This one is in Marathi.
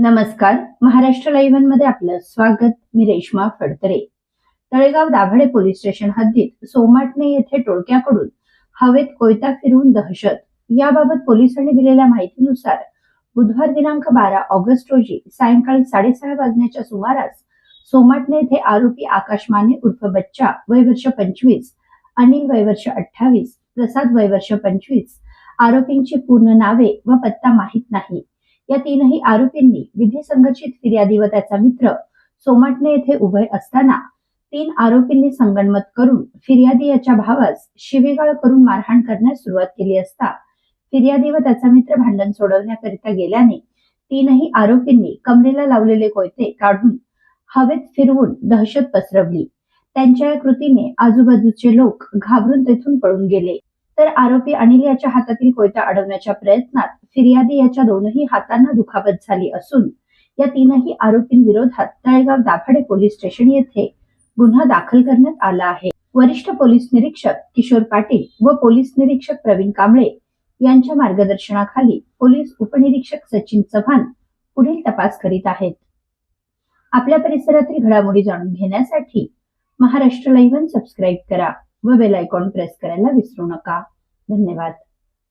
नमस्कार. महाराष्ट्र लाईव्ह मध्ये आपलं स्वागत. मी रेश्मा फडतरे. तळेगाव दाभाडे पोलीस स्टेशन हद्दीत सोमाटणे येथे टोळक्याकडून हवेत कोयता फिरवून दहशत. याबाबत पोलिसांनी दिलेल्या माहितीनुसार बुधवार दिनांक 12 ऑगस्ट रोजी सायंकाळी 6:30 वाजण्याच्या सुमारास सोमाटणे येथे आरोपी आकाश माने उर्फ बच्चा वय वर्ष 25, अनिल वय वर्ष 28, प्रसाद वय वर्ष 25 आरोपींची पूर्ण नावे व पत्ता माहीत नाही. या तीनही आरोपींनी विधी संघर्षित फिर्यादी व त्याचा मित्र सोमाटणे येथे उभे असताना 3 आरोपींनी संगनमत करून फिर्यादी याच्या भावास शिवीगाळ करून मारहाण करण्यास सुरुवात केली असता फिर्यादी व त्याचा मित्र भांडण सोडवण्याकरिता गेल्याने तीनही आरोपींनी कमरेला लावलेले कोयते काढून हवेत फिरवून दहशत पसरवली. त्यांच्या या कृतीने आजूबाजूचे लोक घाबरून तेथून पळून गेले. तर आरोपी अनिल याच्या हातातील कोयता अडवण्याच्या प्रयत्नात फिर्यादी याच्या दोनही हातांना दुखापत झाली असून या तीनही आरोपींविरोधात तळेगाव दाभाडे पोलीस स्टेशन येथे गुन्हा दाखल करण्यात आला आहे. वरिष्ठ पोलीस निरीक्षक किशोर पाटील व पोलीस निरीक्षक प्रवीण कांबळे यांच्या मार्गदर्शनाखाली पोलीस उपनिरीक्षक सचिन चव्हाण पुढील तपास करीत आहेत. आपल्या परिसरातील घडामोडी जाणून घेण्यासाठी महाराष्ट्र लाईव्ह सबस्क्राईब करा व बेल आयकॉन प्रेस करायला विसरू नका. धन्यवाद.